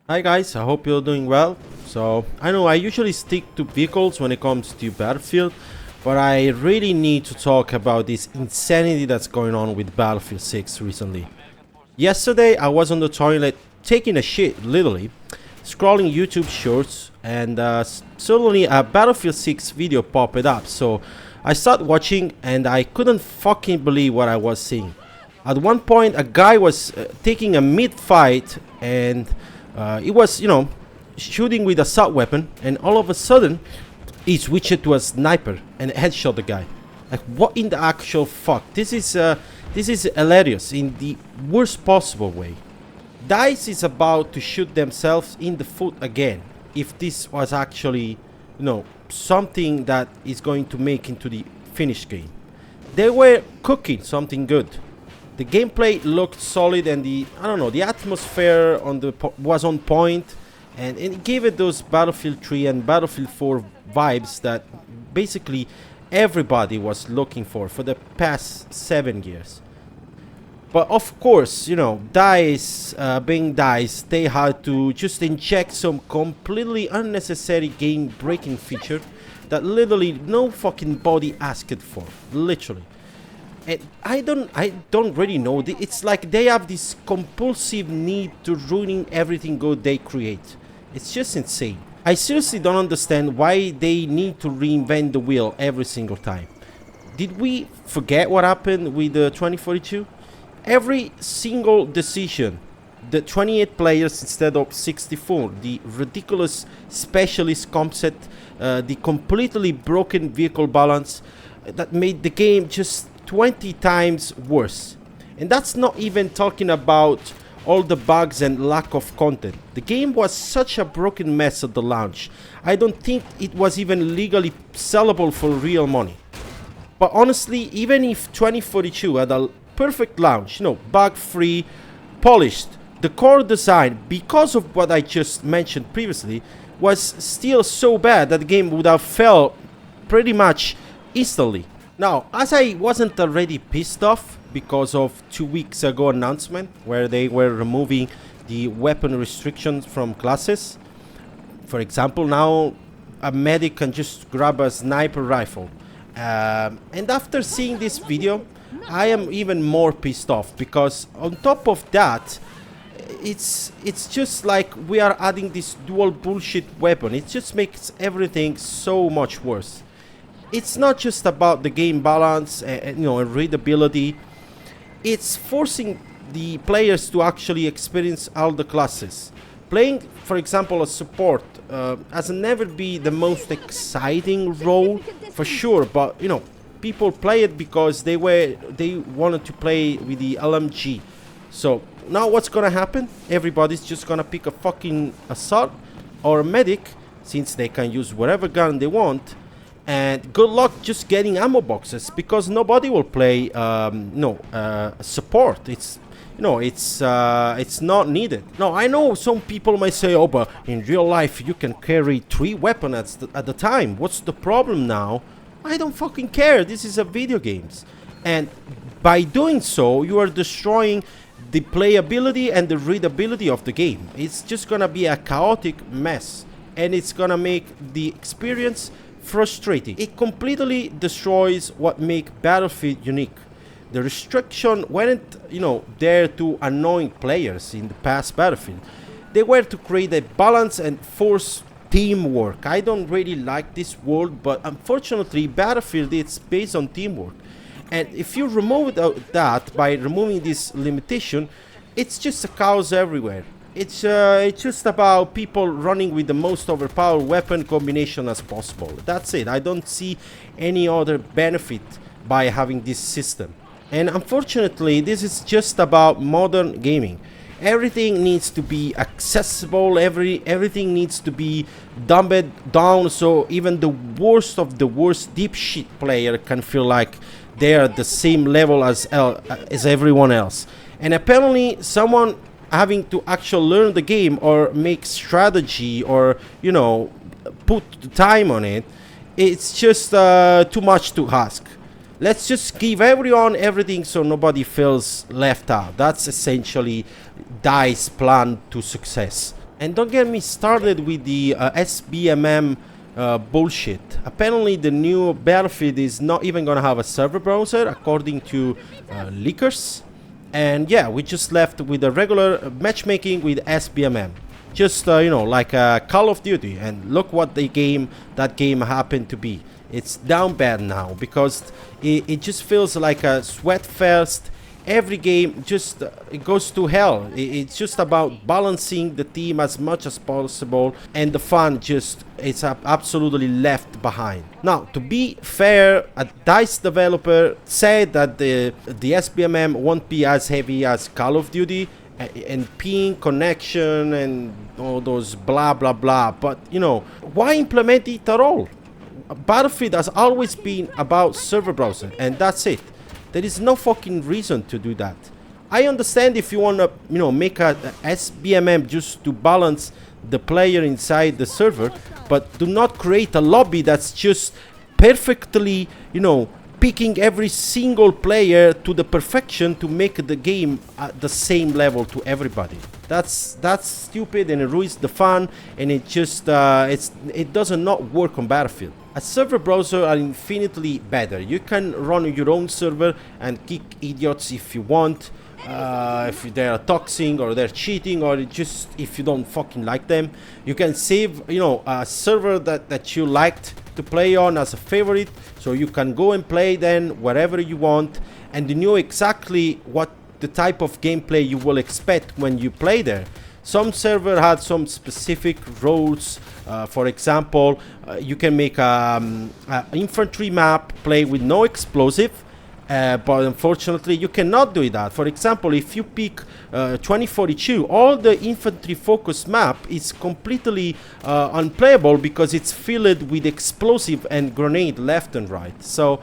Hi guys, I hope you're doing well. So, I know I usually stick to vehicles when it comes to Battlefield, but I really need to talk about this insanity that's going on with Battlefield 6 recently. Yesterday, I was on the toilet taking a shit, literally, scrolling YouTube shorts, and suddenly a Battlefield 6 video popped up. So, I started watching, and I couldn't fucking believe what I was seeing. At one point, a guy was taking a mid-fight, and he was, shooting with a assault weapon, and all of a sudden, he switched to a sniper and headshot the guy. Like, what in the actual fuck? This is hilarious in the worst possible way. DICE is about to shoot themselves in the foot again. If this was actually, something that is going to make into the finished game. They were cooking something good. The gameplay looked solid, and the atmosphere was on point, and it gave it those Battlefield 3 and Battlefield 4 vibes that basically everybody was looking for the past 7 years. But of course, DICE, being DICE, they had to just inject some completely unnecessary game-breaking feature that literally no fucking body asked for, literally. And I don't really know. It's like they have this compulsive need to ruining everything good they create. It's just insane. I seriously don't understand why they need to reinvent the wheel every single time. Did we forget what happened with the 2042? Every single decision, the 28 players instead of 64, the ridiculous specialist concept, the completely broken vehicle balance that made the game just 20 times worse. And that's not even talking about all the bugs and lack of content. The game was such a broken mess at the launch. I don't think it was even legally sellable for real money. But honestly, even if 2042 had a perfect launch, bug-free, polished, the core design, because of what I just mentioned previously, was still so bad that the game would have fell pretty much instantly. Now, as I wasn't already pissed off because of 2 weeks ago announcement where they were removing the weapon restrictions from classes. For example, now a medic can just grab a sniper rifle. And after seeing this video, I am even more pissed off because on top of that, it's just like we are adding this dual bullshit weapon. It just makes everything so much worse. It's not just about the game balance and readability. It's forcing the players to actually experience all the classes. Playing, for example, a support has never be the most exciting role for sure, but people play it because they wanted to play with the LMG. So now what's gonna happen? Everybody's just gonna pick a fucking assault or a medic, since they can use whatever gun they want. And good luck just getting ammo boxes because nobody will play support. It's not needed. Now I know some people might say, "Oh, but in real life you can carry 3 weapons at the time. What's the problem now?" I don't fucking care. This is a video games, and by doing so, you are destroying the playability and the readability of the game. It's just gonna be a chaotic mess, and it's gonna make the experience frustrating. It completely destroys what makes Battlefield unique. The restriction weren't, there to annoying players in the past Battlefield. They were to create a balance and force teamwork. I don't really like this word, but unfortunately Battlefield is based on teamwork. And if you remove that by removing this limitation, it's just a chaos everywhere. It's just about people running with the most overpowered weapon combination as possible. That's it. I don't see any other benefit by having this system. And unfortunately, this is just about modern gaming. Everything needs to be accessible. Everything needs to be dumbed down, so even the worst of the worst deep shit player can feel like they are at the same level as everyone else. And apparently, someone having to actually learn the game or make strategy or put time on it, it's just too much to ask. Let's just give everyone everything so nobody feels left out. That's essentially DICE plan to success. And don't get me started with the SBMM bullshit. Apparently, the new Battlefield is not even gonna have a server browser, according to leakers. And yeah, we just left with a regular matchmaking with SBMM. Just you know, like Call of Duty. And look what that game happened to be. It's down bad now because it just feels like a sweat fest. Every game just it goes to hell. It's just about balancing the team as much as possible, and the fun just it's absolutely left behind. Now, to be fair, a DICE developer said that the SBMM won't be as heavy as Call of Duty and ping connection and all those blah blah blah. But you know, why implement it at all? Battlefield has always been about server browser, and that's it. There is no fucking reason to do that. I understand if you want to, you know, make a SBMM just to balance the player inside the server, but do not create a lobby that's just perfectly, you know, picking every single player to the perfection to make the game at the same level to everybody. That's stupid, and it ruins the fun, and it just it does not work on Battlefield. A server browser are infinitely better. You can run your own server and kick idiots if you want, if they're toxic or they're cheating, or just if you don't fucking like them. You can save, you know, a server that you liked to play on as a favorite, so you can go and play then wherever you want, and you know exactly what the type of gameplay you will expect when you play there. Some server had some specific roles. For example, you can make an infantry map, play with no explosive, but unfortunately you cannot do that. For example, if you pick 2042, all the infantry focused map is completely unplayable because it's filled with explosive and grenade left and right. So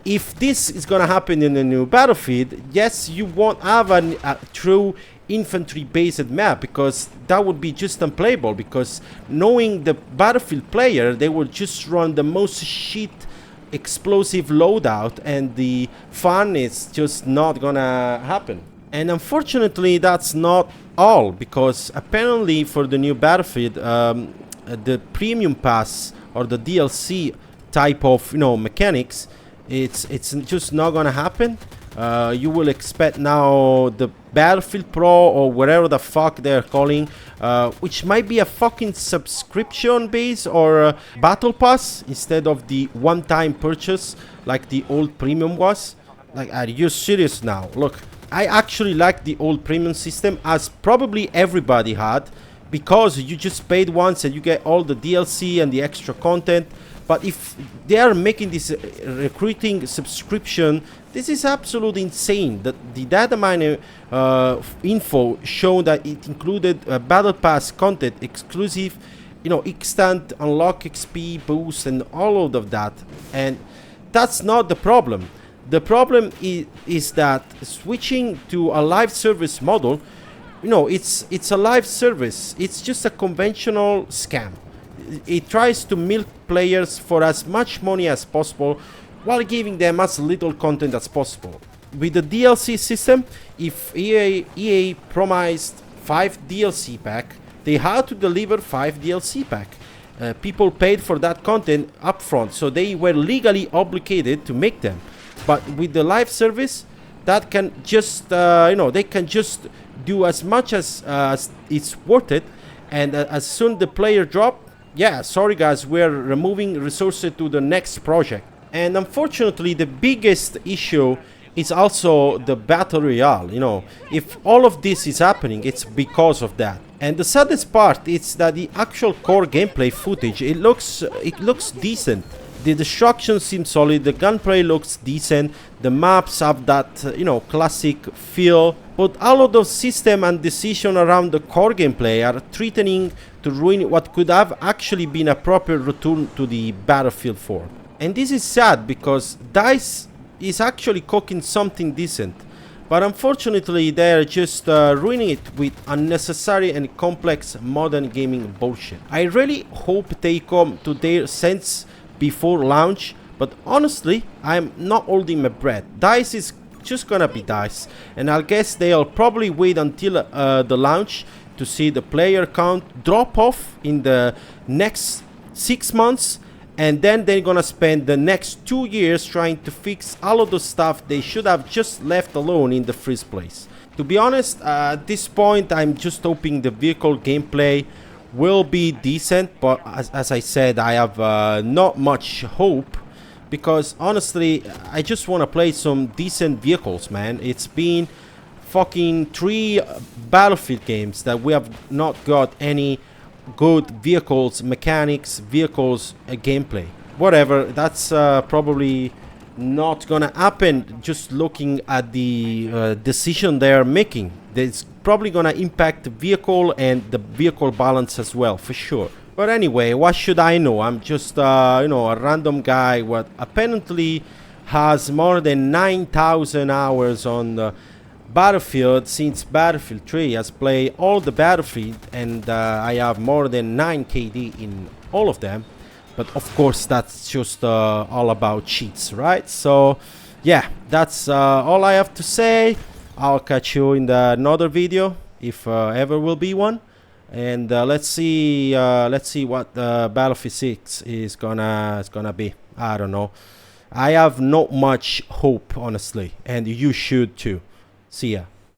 if this is gonna happen in the new Battlefield, yes, you won't have a true infantry based map, because that would be just unplayable, because knowing the Battlefield player, they will just run the most shit explosive loadout, and the fun is just not gonna happen. And unfortunately that's not all, because apparently for the new Battlefield, the premium pass or the DLC type of, you know, mechanics, it's just not gonna happen. You will expect now the Battlefield Pro or whatever the fuck they're calling, which might be a fucking subscription base or battle pass instead of the one-time purchase like the old premium was. Like, are you serious now? Look, I actually like the old premium system, as probably everybody had, because you just paid once and you get all the DLC and the extra content. But if they are making this recruiting subscription, this is absolutely insane. The data miner info showed that it included battle pass content, exclusive, you know, instant unlock XP boost and all of that. And that's not the problem. The problem is that switching to a live service model, you know, it's a live service. It's just a conventional scam. It tries to milk players for as much money as possible while giving them as little content as possible. With the DLC system, if EA promised 5 DLC pack, they had to deliver 5 DLC pack. People paid for that content upfront, so they were legally obligated to make them. But with the live service, that can just, you know, they can just do as much as it's worth it, and as soon the player drop, yeah, sorry guys, we're removing resources to the next project. And unfortunately, the biggest issue is also the battle royale. You know, if all of this is happening, it's because of that. And the saddest part is that the actual core gameplay footage, it looks decent. The destruction seems solid, the gunplay looks decent, the maps have that, you know, classic feel. But all of those system and decision around the core gameplay are threatening to ruin what could have actually been a proper return to the Battlefield 4. And this is sad, because DICE is actually cooking something decent. But unfortunately, they're just ruining it with unnecessary and complex modern gaming bullshit. I really hope they come to their sense before launch, but honestly, I'm not holding my breath. DICE is just gonna be DICE, and I guess they'll probably wait until the launch to see the player count drop off in the next 6 months, and then they're gonna spend the next 2 years trying to fix all of the stuff they should have just left alone in the first place. To be honest, at this point, I'm just hoping the vehicle gameplay will be decent, but as I said, I have not much hope, because honestly, I just want to play some decent vehicles, man. It's been fucking 3 Battlefield games that we have not got any good vehicles, mechanics, vehicles, gameplay. Whatever, that's probably not gonna happen. Just looking at the decision they are making, it's probably gonna impact the vehicle and the vehicle balance as well, for sure. But anyway, what should I know? I'm just you know, a random guy what apparently has more than 9,000 hours on the Battlefield since Battlefield 3. Has played all the Battlefield, and I have more than 9 KD in all of them. But of course, that's just all about cheats, right? So yeah, that's all I have to say. I'll catch you in another video, if ever will be one. And let's see what Battlefield 6 is gonna be. I don't know. I have not much hope, honestly, and you should too. See ya.